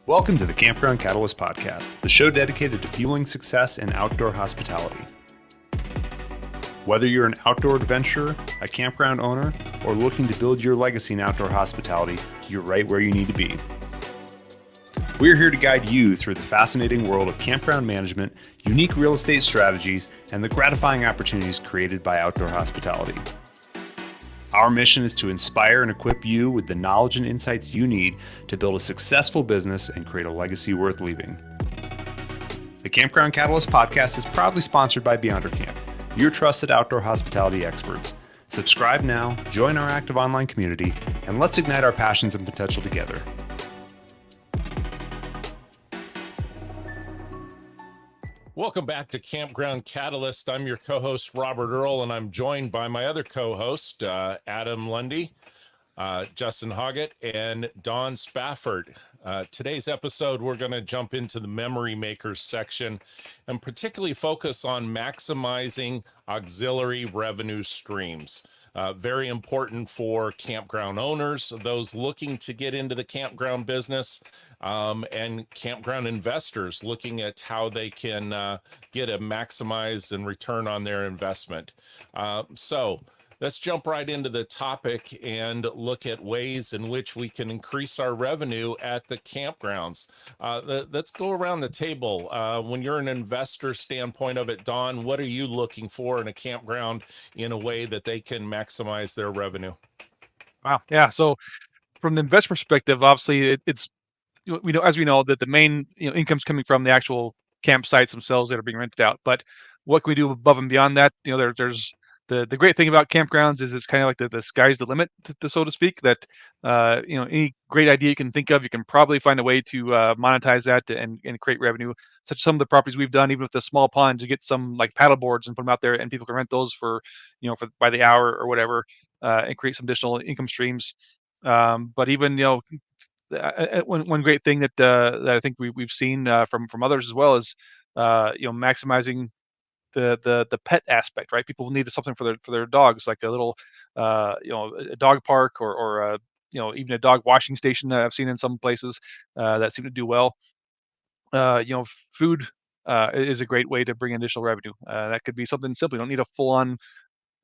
Welcome to the Campground Catalyst Podcast, the show dedicated to fueling success in outdoor hospitality. Whether you're an outdoor adventurer, a campground owner, or looking to build your legacy in outdoor hospitality, you're right where you need to be. We're here to guide you through the fascinating world of campground management, unique real estate strategies, and the gratifying opportunities created by outdoor hospitality. Our mission is to inspire and equip you with the knowledge and insights you need to build a successful business and create a legacy worth leaving. The Campground Catalyst Podcast is proudly sponsored by Beyonder Camp, your trusted outdoor hospitality experts. Subscribe now, join our active online community, and let's ignite our passions and potential together. Welcome back to Campground Catalyst. I'm your co-host, Robert Earl, and I'm joined by my other co-host, Adam Lundy, Justin Hoggett, and Don Spafford. Today's episode, we're going to jump into the memory makers section and particularly focus on maximizing auxiliary revenue streams. Very important for campground owners, those looking to get into the campground business, and campground investors looking at how they can get a maximize and return on their investment. So let's jump right into the topic and look at ways in which we can increase our revenue at the campgrounds. Let's go around the table. When you're an investor standpoint of it, Don, what are you looking for in a campground in a way that they can maximize their revenue? Wow. Yeah. So from the investment perspective, obviously it's, as we know that the main income's coming from the actual campsites themselves that are being rented out. But what can we do above and beyond that? There's the great thing about campgrounds is it's kind of like the sky's the limit, so to speak. That any great idea you can think of, you can probably find a way to monetize that and create revenue. Such as some of the properties we've done, even with the small pond, to get some like paddle boards and put them out there, and people can rent those for by the hour or whatever, and create some additional income streams. But even one great thing that I think we've seen from others as well is maximizing the pet aspect, right? People need something for their dogs, like a little a dog park or even a dog washing station that I've seen in some places that seem to do well. Food is a great way to bring additional revenue. That could be something simple. You don't need a full-on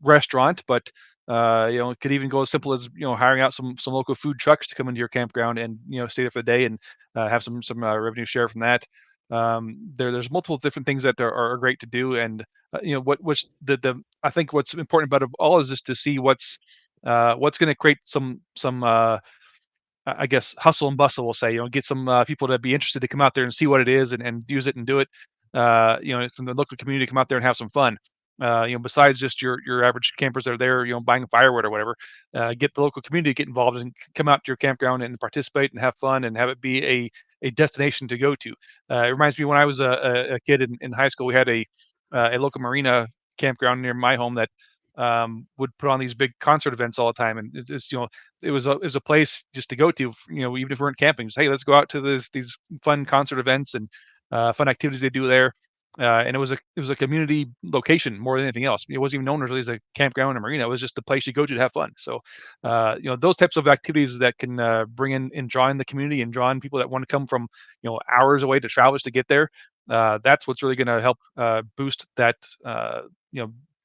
restaurant, but it could even go as simple as hiring out some local food trucks to come into your campground and stay there for the day and have some revenue share from that. There's multiple different things that are great to do, and what's the I think what's important about it all is just to see what's going to create some I guess hustle and bustle. We'll say get some people to be interested to come out there and see what it is and use it and do it. From the local community, come out there and have some fun. Besides just your average campers that are there, buying firewood or whatever, get the local community to get involved and come out to your campground and participate and have fun and have it be a destination to go to. It reminds me when I was a kid in high school, we had a local marina campground near my home that would put on these big concert events all the time, and it was a place just to go to, even if we weren't camping. Just, hey, let's go out to these fun concert events and fun activities they do there. And it was a community location more than anything else. It wasn't even known really as a campground or marina. It was just the place you go to have fun. So, those types of activities that can bring in and draw in the community and draw in people that want to come from hours away to travel just to get there. That's what's really going to help boost that.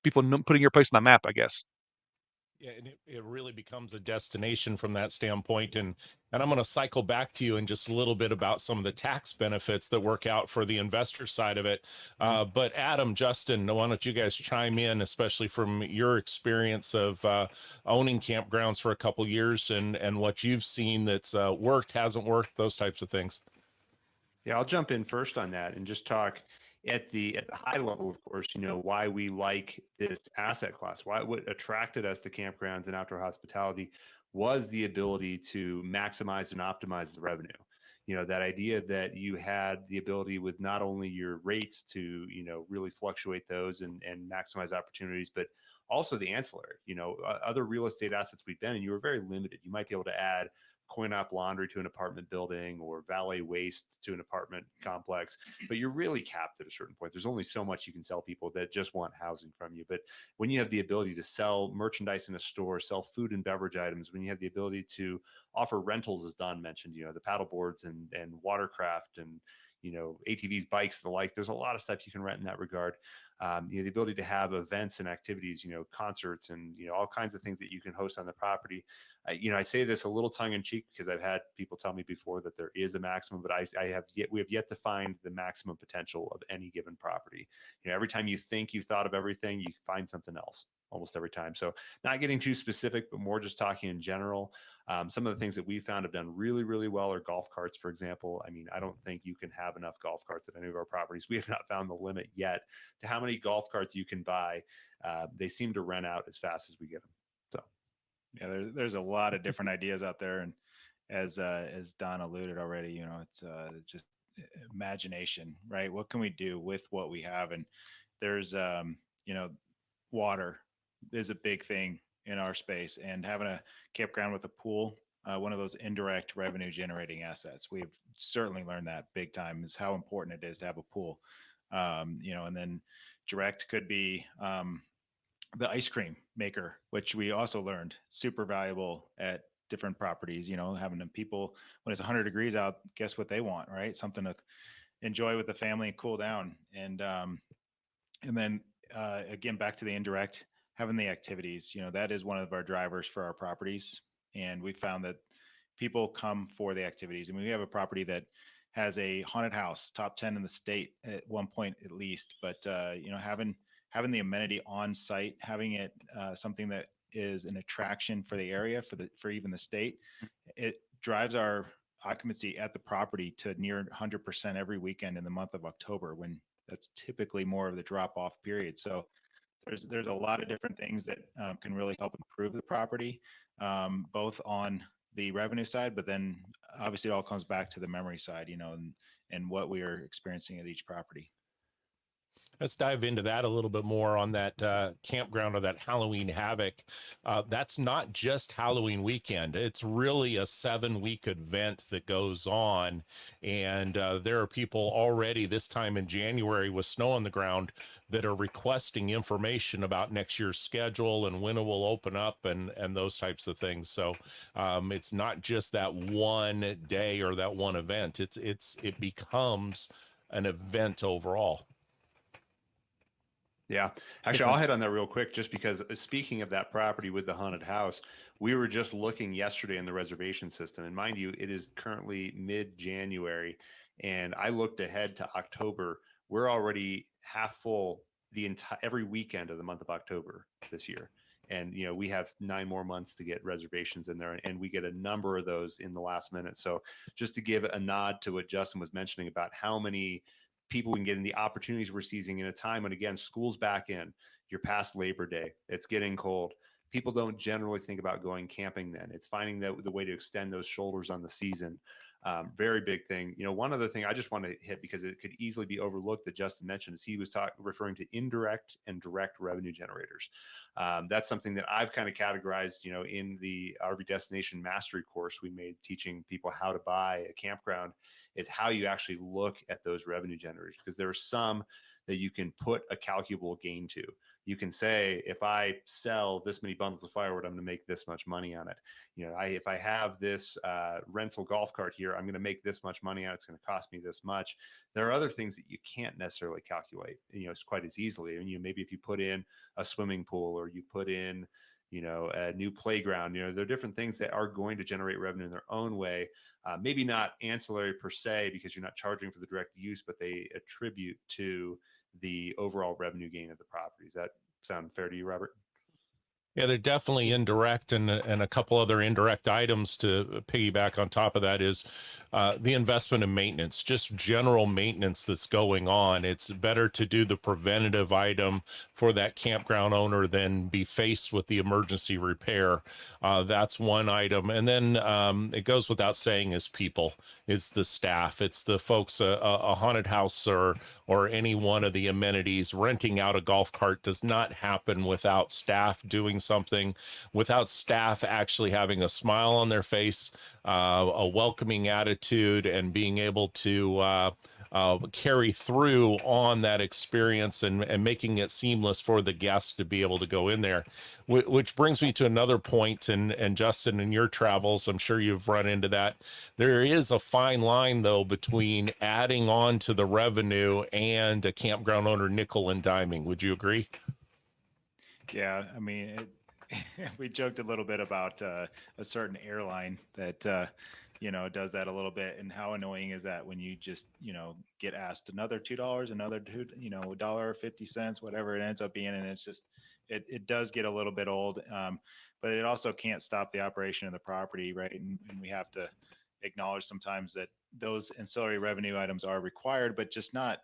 People putting your place on the map, I guess. Yeah, and it really becomes a destination from that standpoint. And I'm going to cycle back to you in just a little bit about some of the tax benefits that work out for the investor side of it. But Adam, Justin, why don't you guys chime in, especially from your experience of owning campgrounds for a couple years and what you've seen that's worked, hasn't worked, those types of things. Yeah, I'll jump in first on that and just talk at the high level, of course, why we like this asset class, what attracted us to campgrounds and outdoor hospitality was the ability to maximize and optimize the revenue. That idea that you had the ability with not only your rates to, really fluctuate those and maximize opportunities, but also the ancillary, other real estate assets we've been in, you were very limited. You might be able to add coin-op laundry to an apartment building or valet waste to an apartment complex, but you're really capped at a certain point. There's only so much you can sell people that just want housing from you. But when you have the ability to sell merchandise in a store, sell food and beverage items, when you have the ability to offer rentals, as Don mentioned, the paddle boards and watercraft and ATVs, bikes, the like. There's a lot of stuff you can rent in that regard. The ability to have events and activities, concerts and all kinds of things that you can host on the property. I say this a little tongue in cheek because I've had people tell me before that there is a maximum, but we have yet to find the maximum potential of any given property. Every time you think you've thought of everything, you find something else almost every time. So not getting too specific, but more just talking in general. Some of the things that we found have done really, really well are golf carts, for example. I mean, I don't think you can have enough golf carts at any of our properties. We have not found the limit yet to how many golf carts you can buy. They seem to rent out as fast as we get them. So, yeah, there's a lot of different ideas out there, and as Don alluded already, it's just imagination, right? What can we do with what we have? And there's water is a big thing in our space, and having a campground with a pool, one of those indirect revenue generating assets. We've certainly learned that big time is how important it is to have a pool. And then direct could be the ice cream maker, which we also learned super valuable at different properties. Having them people when it's 100 degrees out, guess what they want, right? Something to enjoy with the family and cool down. And then again, back to the indirect, having the activities, that is one of our drivers for our properties. And we found that people come for the activities. I mean, we have a property that has a haunted house, top 10 in the state at one point at least. But having the amenity on site, having it something that is an attraction for the area, for even the state, it drives our occupancy at the property to near 100% every weekend in the month of October, when that's typically more of the drop off period. So there's a lot of different things that can really help improve the property, both on the revenue side, but then obviously it all comes back to the memory side, and what we are experiencing at each property. Let's dive into that a little bit more on that campground or that Halloween Havoc. That's not just Halloween weekend. It's really a 7-week event that goes on. And there are people already this time in January with snow on the ground that are requesting information about next year's schedule and when it will open up and those types of things. So it's not just that one day or that one event. It becomes an event overall. Yeah, actually, I'll hit on that real quick, just because speaking of that property with the haunted house, we were just looking yesterday in the reservation system, and mind you, it is currently mid-January, and I looked ahead to October. We're already half full every weekend of the month of October this year, and we have 9 more months to get reservations in there, and we get a number of those in the last minute. So just to give a nod to what Justin was mentioning about how many people we can get in, the opportunities we're seizing in a time when, again, school's back in, you're past Labor Day, it's getting cold. People don't generally think about going camping then. It's finding the way to extend those shoulders on the season. Very big thing. One other thing I just want to hit, because it could easily be overlooked, that Justin mentioned, is he was referring to indirect and direct revenue generators. That's something that I've kind of categorized, in the RV Destination Mastery course we made, teaching people how to buy a campground, is how you actually look at those revenue generators, because there are some that you can put a calculable gain to. You can say, if I sell this many bundles of firewood, I'm going to make this much money on it. If I have this rental golf cart here, I'm going to make this much money on it. It's going to cost me this much. There are other things that you can't necessarily calculate, it's quite as easily. And maybe if you put in a swimming pool, or you put in, a new playground, there are different things that are going to generate revenue in their own way. Maybe not ancillary per se, because you're not charging for the direct use, but they attribute to the overall revenue gain of the property. Does that sound fair to you, Robert? Yeah, they're definitely indirect, and a couple other indirect items to piggyback on top of that is the investment in maintenance, just general maintenance that's going on. It's better to do the preventative item for that campground owner than be faced with the emergency repair. That's one item. And then it goes without saying is people. It's the staff. It's the folks, a haunted house or any one of the amenities. Renting out a golf cart does not happen without staff doing something without staff actually having a smile on their face, a welcoming attitude, and being able to carry through on that experience and making it seamless for the guests to be able to go in there. Which brings me to another point, and Justin, in your travels, I'm sure you've run into that. There is a fine line, though, between adding on to the revenue and a campground owner nickel and diming. Would you agree? Yeah, I mean, we joked a little bit about a certain airline that does that a little bit, and how annoying is that when you just get asked another $2, another $1.50, whatever it ends up being, and it's just it does get a little bit old, but it also can't stop the operation of the property, right? And we have to acknowledge sometimes that those ancillary revenue items are required, but just not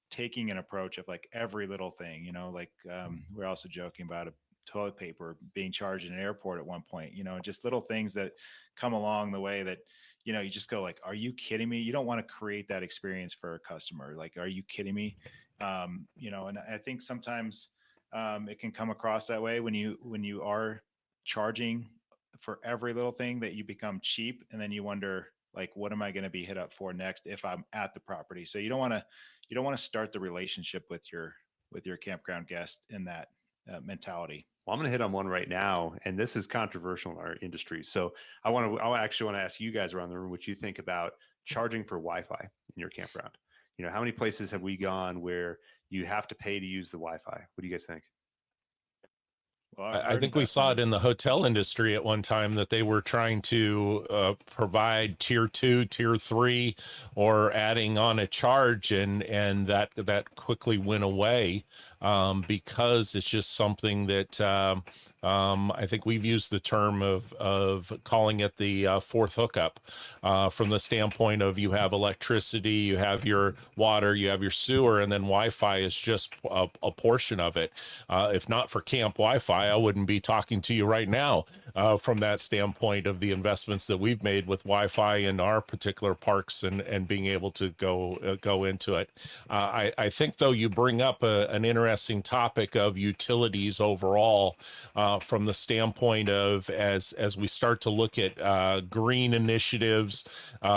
taking an approach of like every little thing, like we're also joking about a toilet paper being charged in an airport at one point, just little things that come along the way that, you just go like, are you kidding me? You don't want to create that experience for a customer. Like, are you kidding me? And I think sometimes it can come across that way when you are charging for every little thing, that you become cheap, and then you wonder, like, what am I going to be hit up for next if I'm at the property? So you don't want to start the relationship with your campground guest in that mentality. Well, I'm going to hit on one right now, and this is controversial in our industry. So I actually want to ask you guys around the room what you think about charging for Wi-Fi in your campground. How many places have we gone where you have to pay to use the Wi-Fi? What do you guys think? Well, I think we saw it in the hotel industry at one time, that they were trying to provide tier 2, tier 3, or adding on a charge, and that quickly went away because it's just something that I think we've used the term of calling it the fourth hookup, from the standpoint of, you have electricity, you have your water, you have your sewer, and then Wi-Fi is just a portion of it. If not for camp Wi-Fi, I wouldn't be talking to you right now from that standpoint of the investments that we've made with Wi-Fi in our particular parks, and being able to go into it. I think, though, you bring up an interesting topic of utilities overall, from the standpoint of, as we start to look at green initiatives,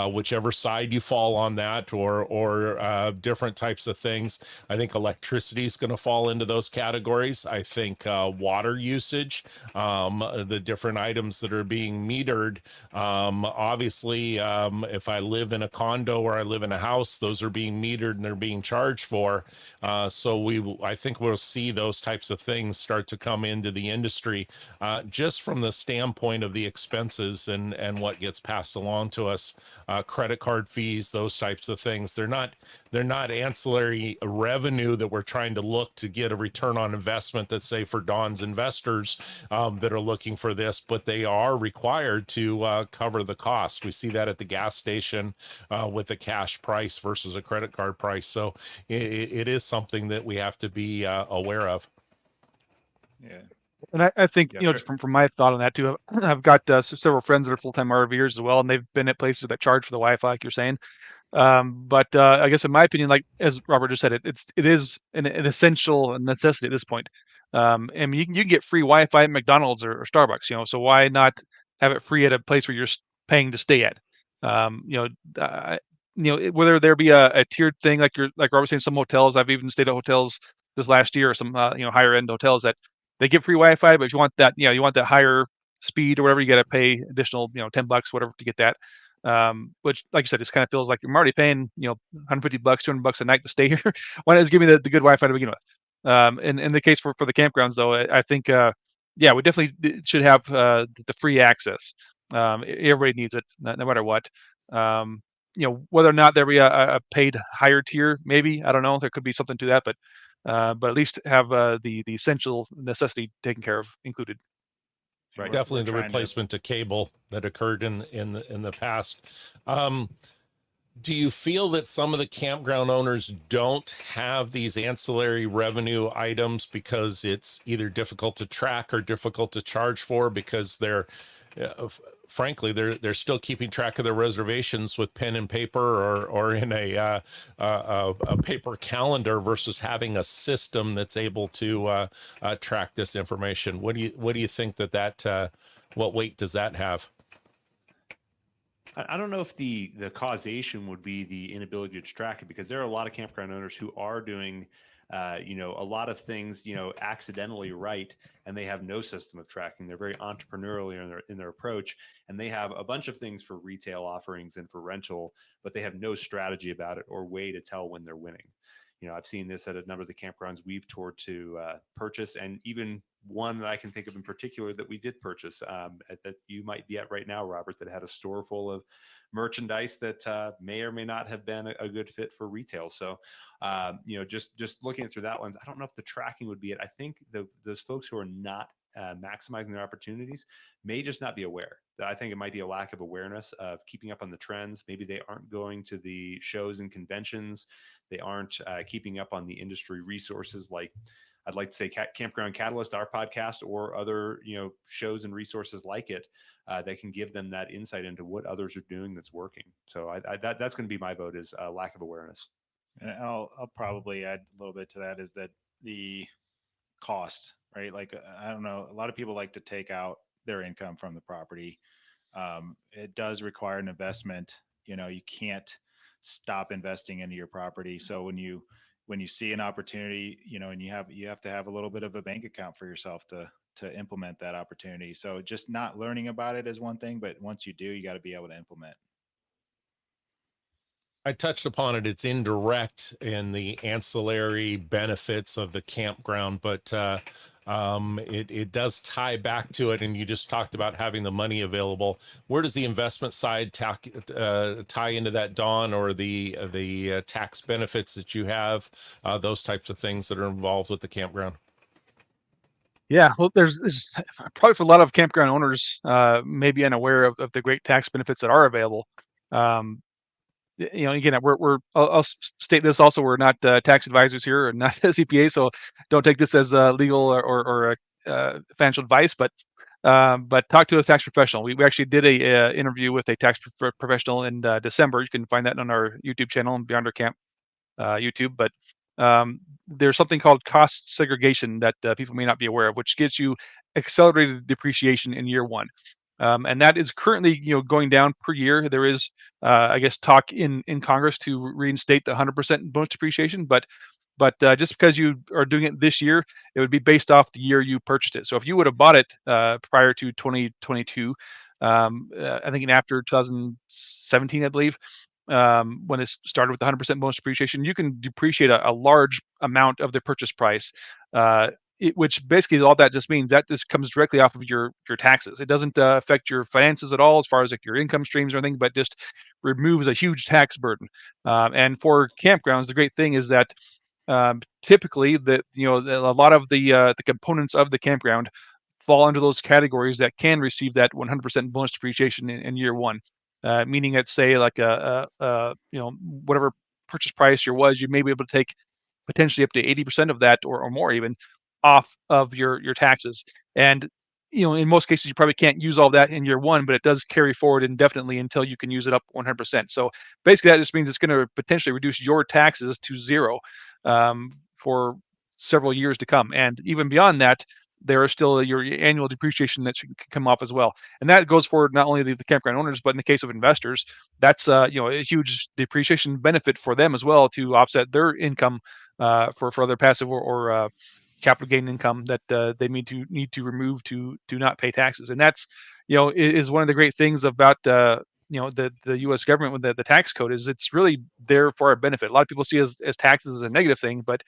whichever side you fall on that, or different types of things. I think electricity is going to fall into those categories. I think water usage, the different items that are being metered. Obviously, if I live in a condo or I live in a house, those are being metered and they're being charged for. So I think we'll see those types of things start to come into the industry, just from the standpoint of the expenses and what gets passed along to us. Credit card fees, those types of things. They're not ancillary revenue that we're trying to look to get a return on investment, that say for Don's investors that are looking for this, but they are required to cover the cost. We see that at the gas station with a cash price versus a credit card price. So it is something that we have to be aware of. Yeah. And I think, Yeah, just from my thought on that too, I've got several friends that are full-time RVers as well, and they've been at places that charge for the Wi-Fi, like you're saying. But I guess in my opinion, like as Robert just said, it is an essential necessity at this point. I mean, you can get free Wi-Fi at McDonald's or Starbucks, so why not have it free at a place where you're paying to stay at? Whether there be a tiered thing, like Robert was saying, some hotels, I've even stayed at hotels this last year, some higher end hotels that they give free Wi-Fi, but if you want that, you want that higher speed or whatever, you got to pay additional, $10, whatever, to get that. Which, like you said, just kind of feels like I'm already paying, $150, $200 a night to stay here. Why not just give me the good Wi-Fi to begin with? In the case for the campgrounds, though, I think, yeah, we definitely should have the free access. Everybody needs it, no matter what. Whether or not there be a paid higher tier, maybe, I don't know. There could be something to that, but at least have the essential necessity taken care of, included. Right. Definitely the replacement to cable that occurred in the past. Do you feel that some of the campground owners don't have these ancillary revenue items because it's either difficult to track or difficult to charge for, because they're frankly, they're still keeping track of their reservations with pen and paper or in a paper calendar versus having a system that's able to track this information. What do you think that what weight does that have? I don't know if the causation would be the inability to track it, because there are a lot of campground owners who are doing, a lot of things, accidentally right, and they have no system of tracking. They're very entrepreneurial in their approach, and they have a bunch of things for retail offerings and for rental, but they have no strategy about it or way to tell when they're winning. I've seen this at a number of the campgrounds we've toured to purchase, and even one that I can think of in particular that we did purchase, that you might be at right now, Robert, that had a store full of merchandise that may or may not have been a good fit for retail. So, just looking at through that lens, I don't know if the tracking would be it. I think those folks who are not maximizing their opportunities may just not be aware. I think it might be a lack of awareness of keeping up on the trends. Maybe they aren't going to the shows and conventions. They aren't keeping up on the industry resources like, I'd like to say, Campground Catalyst, our podcast, or other shows and resources like it that can give them that insight into what others are doing that's working. So that's going to be my vote, is lack of awareness. And I'll probably add a little bit to that, is that the cost, right? Like, I don't know, a lot of people like to take out their income from the property. It does require an investment. You can't stop investing into your property. So when you see an opportunity, and you have to have a little bit of a bank account for yourself to implement that opportunity. So just not learning about it is one thing, but once you do, you got to be able to implement. I touched upon it. It's indirect in the ancillary benefits of the campground, but it does tie back to it. And you just talked about having the money available. Where does the investment side tie into that, Don, or the tax benefits that you have, those types of things that are involved with the campground? Yeah, well, there's probably, for a lot of campground owners, maybe unaware of the great tax benefits that are available. Again, I'll state this also: we're not tax advisors here, or not CPA, so don't take this as legal or financial advice. But talk to a tax professional. We actually did a interview with a tax professional in December. You can find that on our YouTube channel and Beyond Our Camp YouTube. But there's something called cost segregation that people may not be aware of, which gives you accelerated depreciation in year one. And that is currently, going down per year. There is, I guess, talk in Congress to reinstate the 100% bonus depreciation, but just because you are doing it this year, it would be based off the year you purchased it. So if you would have bought it prior to 2022, I think after 2017, I believe, when it started with 100% bonus depreciation, you can depreciate a large amount of the purchase price. Which basically all that just means that just comes directly off of your taxes. It doesn't affect your finances at all as far as like your income streams or anything, but just removes a huge tax burden. And for campgrounds, the great thing is that typically a lot of the components of the campground fall under those categories that can receive that 100% bonus depreciation in year one. Meaning that, say, like whatever purchase price you may be able to take potentially up to 80% of that or more even off of your taxes. And in most cases you probably can't use all that in year one, but it does carry forward indefinitely until you can use it up 100%. So basically that just means it's going to potentially reduce your taxes to zero for several years to come. And even beyond that, there is still your annual depreciation that can come off as well. And that goes for not only the campground owners, but in the case of investors, that's a huge depreciation benefit for them as well, to offset their income for other passive or capital gain income that they need to remove to not pay taxes. And that's is one of the great things about the U.S. government with the tax code, is it's really there for our benefit. A lot of people see as taxes as a negative thing, but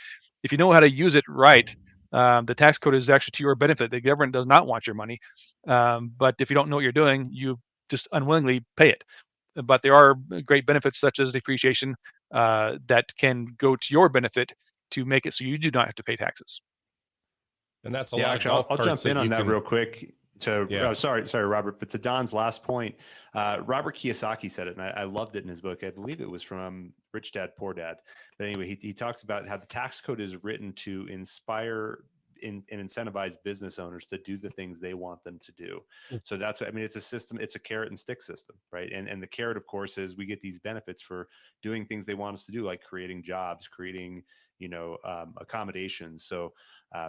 if you know how to use it right, the tax code is actually to your benefit. The government does not want your money, but if you don't know what you're doing, you just unwillingly pay it. But there are great benefits such as depreciation that can go to your benefit to make it so you do not have to pay taxes. And that's a Yeah, lot actually, of golf I'll carts jump in on that can... real quick. Yeah. Sorry, Robert, but to Don's last point, Robert Kiyosaki said it, and I loved it in his book. I believe it was from Rich Dad Poor Dad. But anyway, he talks about how the tax code is written to inspire and incentivize business owners to do the things they want them to do. So that's, I mean, it's a system, it's a carrot and stick system, right? And the carrot, of course, is we get these benefits for doing things they want us to do, like creating jobs, creating, accommodations. So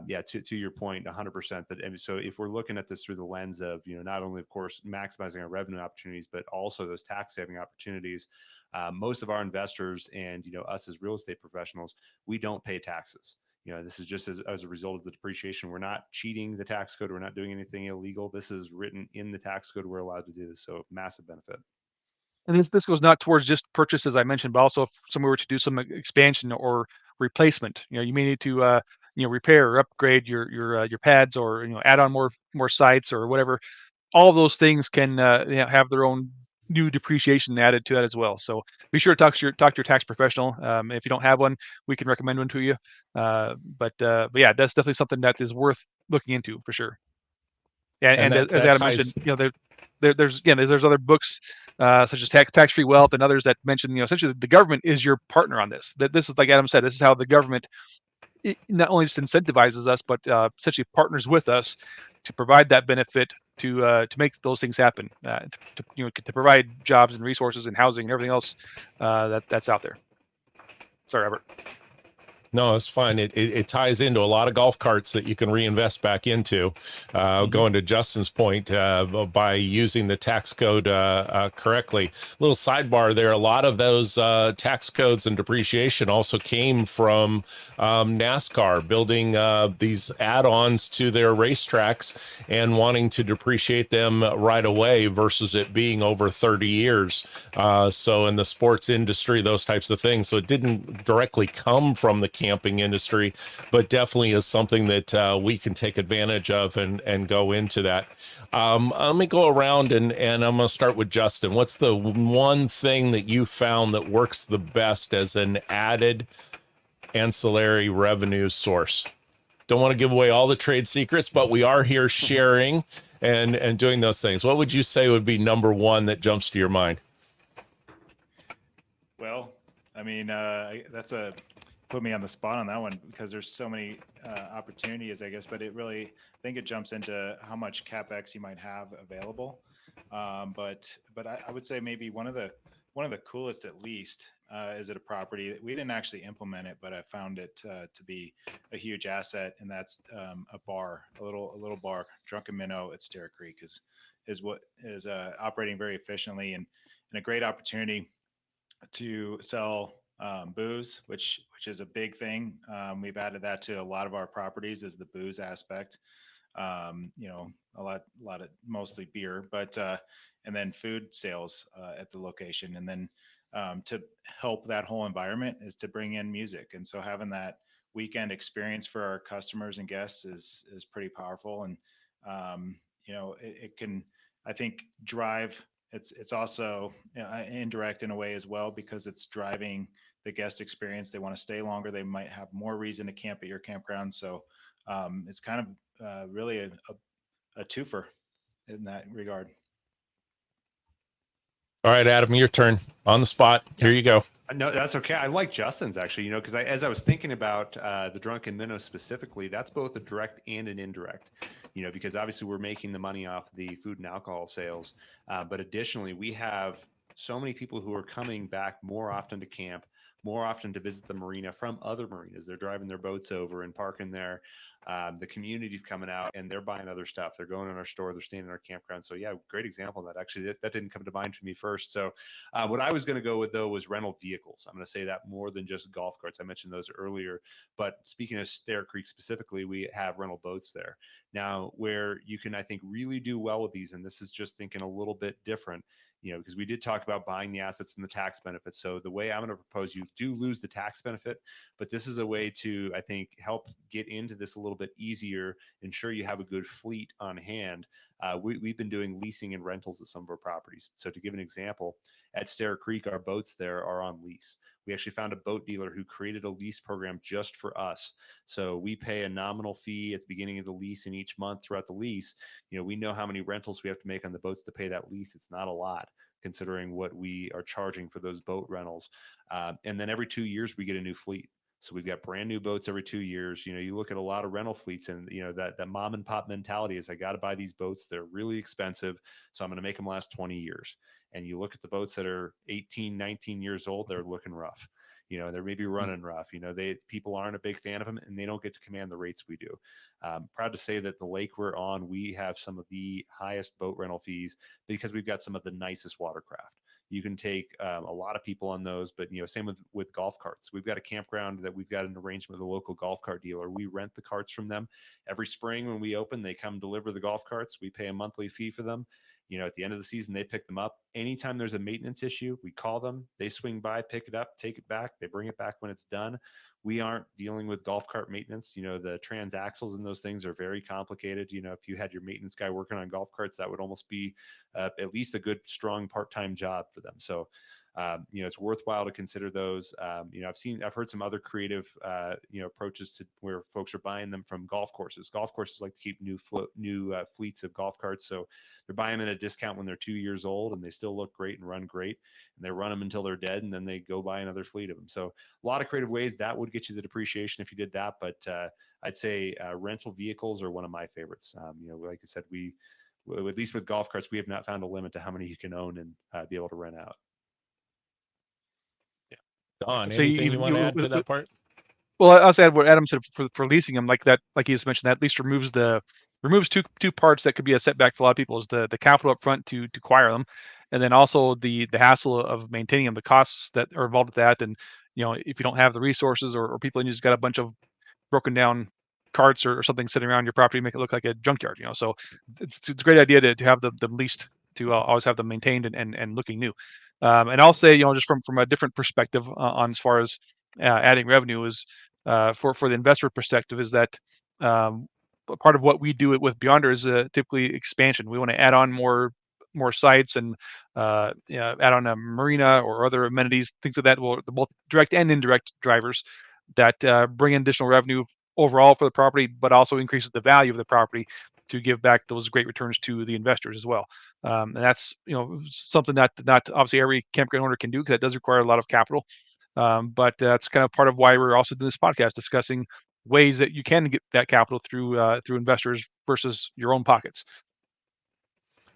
yeah, to your point, 100% that. And so if we're looking at this through the lens of, not only, of course, maximizing our revenue opportunities, but also those tax saving opportunities, most of our investors and, us as real estate professionals, we don't pay taxes. This is just as a result of the depreciation. We're not cheating the tax code. We're not doing anything illegal. This is written in the tax code. We're allowed to do this. So massive benefit. And this goes not towards just purchase, as I mentioned, but also if somebody were to do some expansion or replacement. You may need to repair or upgrade your pads, or add on more sites or whatever. All of those things can have their own new depreciation added to that as well. So be sure to talk to your tax professional. If you don't have one, we can recommend one to you. But yeah, that's definitely something that is worth looking into for sure. Yeah, And and that as that Adam mentioned, ties. there's other books such as tax-free wealth and others that mention, essentially the government is your partner on this. That this is, like Adam said, this is how the government not only just incentivizes us, but essentially partners with us to provide that benefit to make those things happen, to provide jobs and resources and housing and everything else that's out there. Sorry, Robert. No, it's fine. It ties into a lot of golf carts that you can reinvest back into. Going to Justin's point, by using the tax code correctly. Little sidebar there: a lot of those tax codes and depreciation also came from NASCAR building these add-ons to their racetracks and wanting to depreciate them right away versus it being over 30 years. So in the sports industry, those types of things. So it didn't directly come from the camping industry, but definitely is something that we can take advantage of and go into that. Let me go around and I'm going to start with Justin. What's the one thing that you found that works the best as an added ancillary revenue source? Don't want to give away all the trade secrets, but we are here sharing and doing those things. What would you say would be number one that jumps to your mind? Well, I mean, that's put me on the spot on that one, because there's so many opportunities, I guess. But I think it jumps into how much capex you might have available. But I would say maybe one of the coolest, at least, is at a property that we didn't actually implement it, but I found it to be a huge asset, and that's a bar, a little bar, Drunken Minnow at Stair Creek, is what is operating very efficiently, and a great opportunity to sell booze, which is a big thing. We've added that to a lot of our properties, is the booze aspect. A lot of mostly beer, but and then food sales at the location, and then to help that whole environment is to bring in music, and so having that weekend experience for our customers and guests is pretty powerful, and it can, I think, drive. It's also indirect in a way as well, because it's driving the guest experience. They want to stay longer. They might have more reason to camp at your campground. So it's kind of really a twofer in that regard. All right, Adam, your turn. On the spot. Here you go. No, that's okay. I like Justin's actually, because as I was thinking about the Drunken Minnow specifically, that's both a direct and an indirect, because obviously we're making the money off the food and alcohol sales. But additionally, we have so many people who are coming back more often to camp, more often to visit the marina from other marinas. They're driving their boats over and parking there. The community's coming out and they're buying other stuff. They're going in our store. They're staying in our campground. So yeah, great example of that. Actually, that didn't come to mind for me first. So what I was going to go with, though, was rental vehicles. I'm going to say that more than just golf carts. I mentioned those earlier. But speaking of Stair Creek specifically, we have rental boats there. Now, where you can, I think, really do well with these, and this is just thinking a little bit different, because we did talk about buying the assets and the tax benefits. So the way I'm going to propose, you do lose the tax benefit, but this is a way to, I think, help get into this a little bit easier, ensure you have a good fleet on hand. We've been doing leasing and rentals at some of our properties. So to give an example, at Stair Creek, our boats there are on lease. We actually found a boat dealer who created a lease program just for us. So we pay a nominal fee at the beginning of the lease, and each month throughout the lease, we know how many rentals we have to make on the boats to pay that lease. It's not a lot considering what we are charging for those boat rentals. And then every 2 years we get a new fleet. So we've got brand new boats every 2 years. You look at a lot of rental fleets, and that mom and pop mentality is, I got to buy these boats. They're really expensive, so I'm going to make them last 20 years. And you look at the boats that are 18, 19 years old, they're looking rough. They're maybe running rough. People aren't a big fan of them, and they don't get to command the rates we do. Proud to say that the lake we're on, we have some of the highest boat rental fees because we've got some of the nicest watercraft. You can take a lot of people on those, but same with golf carts. We've got a campground that we've got an arrangement with a local golf cart dealer. We rent the carts from them every spring. When we open, they come deliver the golf carts. We pay a monthly fee for them. At the end of the season, they pick them up. Anytime there's a maintenance issue, we call them. They swing by, pick it up, take it back. They bring it back when it's done. We aren't dealing with golf cart maintenance. The transaxles and those things are very complicated. If you had your maintenance guy working on golf carts, that would almost be at least a good, strong part-time job for them. So, it's worthwhile to consider those. I've heard some other creative, approaches to where folks are buying them from golf courses. Golf courses like to keep new fleets of golf carts. So they're buying them at a discount when they're 2 years old and they still look great and run great. And they run them until they're dead, and then they go buy another fleet of them. So a lot of creative ways that would get you the depreciation if you did that. But I'd say rental vehicles are one of my favorites. Like I said, at least with golf carts, we have not found a limit to how many you can own and be able to rent out. Don, So anything you want to add to that part? Well, I'll add what Adam said for leasing them, like that, like he just mentioned, that at least removes two parts that could be a setback for a lot of people, is the capital up front to acquire them, and then also the hassle of maintaining them, the costs that are involved with that, and if you don't have the resources or people, and you just got a bunch of broken down carts or something sitting around your property, make it look like a junkyard. So it's a great idea to have them leased, to always have them maintained and looking new. And I'll say, just from a different perspective on as far as adding revenue is, for the investor perspective, is that part of what we do it with Beyonder is typically expansion. We want to add on more sites and add on a marina or other amenities, things like that. Will both direct and indirect drivers that bring in additional revenue overall for the property, but also increases the value of the property to give back those great returns to the investors as well. And that's something that not obviously every campground owner can do, because it does require a lot of capital. But that's kind of part of why we're also doing this podcast, discussing ways that you can get that capital through investors versus your own pockets.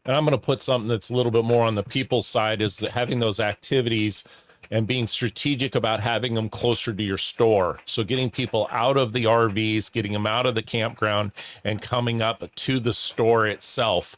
And I'm going to put something that's a little bit more on the people side, is having those activities and being strategic about having them closer to your store. So getting people out of the RVs, getting them out of the campground and coming up to the store itself.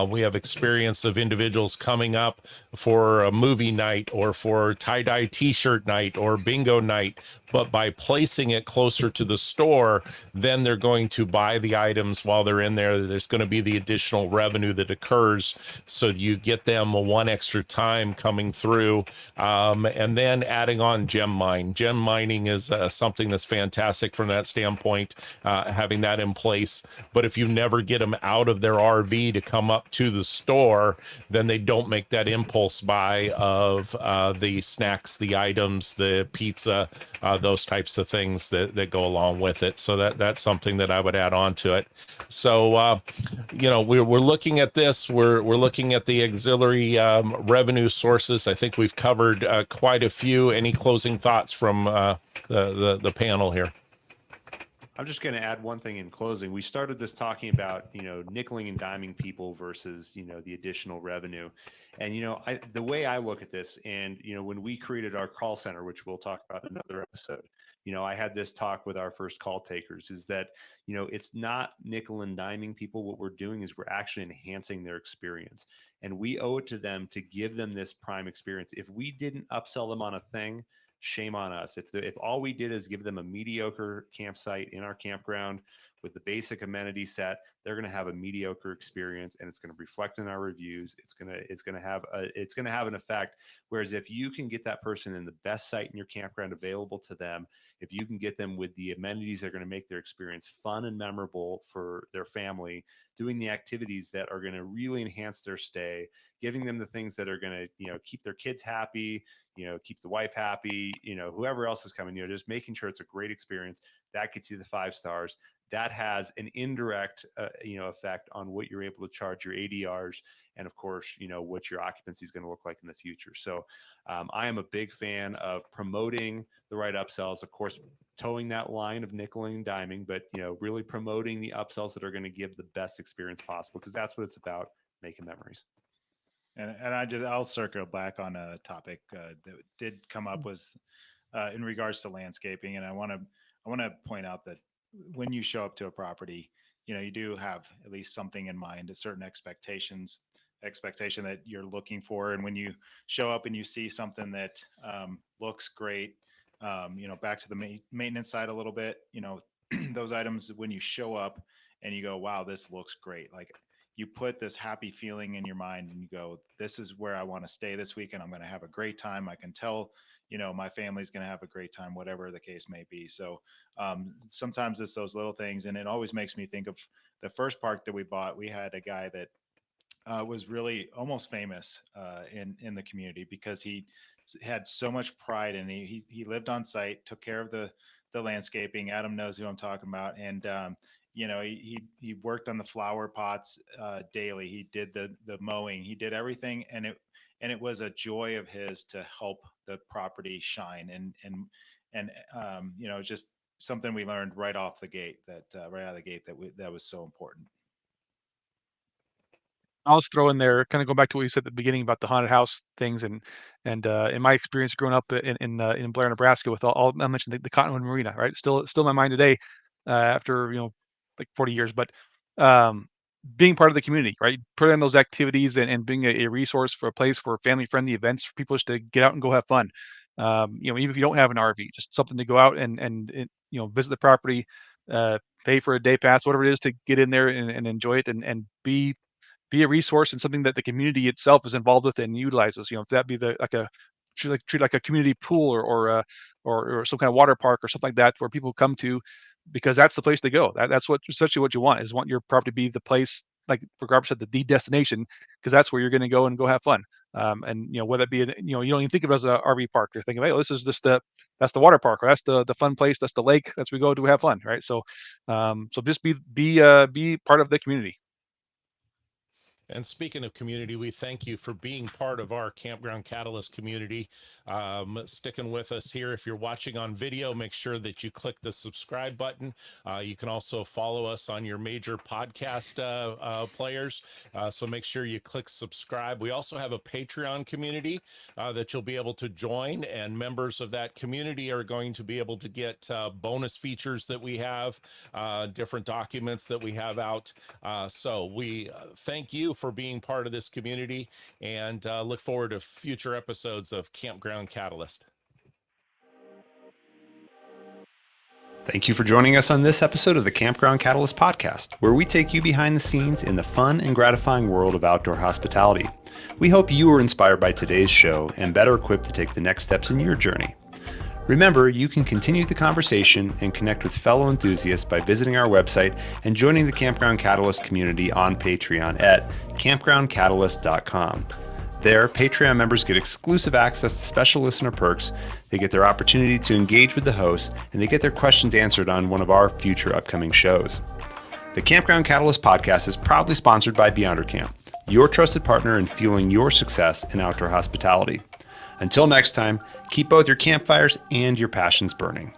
We have experience of individuals coming up for a movie night or for tie-dye t-shirt night or bingo night, but by placing it closer to the store, then they're going to buy the items while they're in there. There's going to be the additional revenue that occurs. So you get them one extra time coming through. And then adding on gem mine. Gem mining is something that's fantastic from that standpoint, having that in place. But if you never get them out of their RV to come up to the store, then they don't make that impulse buy of the snacks, the items, the pizza, those types of things that go along with it. So that's something that I would add on to it. So, we're looking at this. We're looking at the auxiliary revenue sources. I think we've covered quite a few. Any closing thoughts from the panel here? I'm just going to add one thing in closing. We started this talking about, nickeling and diming people versus, the additional revenue. And, the way I look at this, and, when we created our call center, which we'll talk about in another episode, I had this talk with our first call takers, is that, it's not nickel and diming people. What we're doing is we're actually enhancing their experience, and we owe it to them to give them this prime experience. If we didn't upsell them on a thing, shame on us. If all we did is give them a mediocre campsite in our campground with the basic amenity set, they're going to have a mediocre experience, and it's going to reflect in our reviews. It's going to have an effect. Whereas if you can get that person in the best site in your campground available to them, if you can get them with the amenities that are going to make their experience fun and memorable for their family, doing the activities that are going to really enhance their stay, giving them the things that are going to, keep their kids happy, keep the wife happy, whoever else is coming, just making sure it's a great experience, that gets you the 5 stars. that has an indirect, effect on what you're able to charge your ADRs, and of course, what your occupancy is going to look like in the future. So, I am a big fan of promoting the right upsells. Of course, towing that line of nickeling and diming, but really promoting the upsells that are going to give the best experience possible, because that's what it's about, making memories. And I'll circle back on a topic that did come up, was in regards to landscaping. And I want to point out that when you show up to a property, you do have at least something in mind, a certain expectation that you're looking for. And when you show up and you see something that looks great, back to the maintenance side a little bit, those items, when you show up and you go, wow, this looks great. Like, you put this happy feeling in your mind and you go, this is where I want to stay this weekend. I'm going to have a great time. I can tell, my family's going to have a great time, whatever the case may be. So sometimes it's those little things. And it always makes me think of the first park that we bought. We had a guy that was really almost famous in the community, because he had so much pride, and he lived on site, took care of the landscaping. Adam knows who I'm talking about. And he worked on the flower pots daily. He did the mowing. He did everything, and it was a joy of his to help the property shine. And just something we learned right off the gate, right out of the gate, that was so important. I'll just throw in there, kind of go back to what you said at the beginning about the haunted house things, and in my experience growing up in Blair, Nebraska, with all I mentioned the Cottonwood Marina, right? Still in my mind today, after like 40 years. But being part of the community, right? Put in those activities and being a resource for a place for family friendly events for people just to get out and go have fun. Even if you don't have an RV, just something to go out and visit the property, pay for a day pass, whatever it is, to get in there and enjoy it and be a resource and something that the community itself is involved with and utilizes. If that be treat like a community pool or some kind of water park or something like that, where people come to, because that's the place to go. That's essentially what you want your property to be the place, like Robert said, the destination, because that's where you're going to go and go have fun. And whether it be you don't even think of it as an RV park. You're thinking, hey, this is just that's the water park, or that's the fun place, that's the lake, that's where we go to have fun, right? So just be part of the community. And speaking of community, we thank you for being part of our Campground Catalyst community, sticking with us here. If you're watching on video, make sure that you click the subscribe button. You can also follow us on your major podcast players, so make sure you click subscribe. We also have a Patreon community that you'll be able to join, and members of that community are going to be able to get bonus features that we have, different documents that we have out. So we thank you for being part of this community, and look forward to future episodes of Campground Catalyst. Thank you for joining us on this episode of the Campground Catalyst Podcast, where we take you behind the scenes in the fun and gratifying world of outdoor hospitality. We hope you were inspired by today's show and better equipped to take the next steps in your journey. Remember, you can continue the conversation and connect with fellow enthusiasts by visiting our website and joining the Campground Catalyst community on Patreon at campgroundcatalyst.com. There, Patreon members get exclusive access to special listener perks, they get their opportunity to engage with the host, and they get their questions answered on one of our future upcoming shows. The Campground Catalyst Podcast is proudly sponsored by Beyonder Camp, your trusted partner in fueling your success in outdoor hospitality. Until next time, keep both your campfires and your passions burning.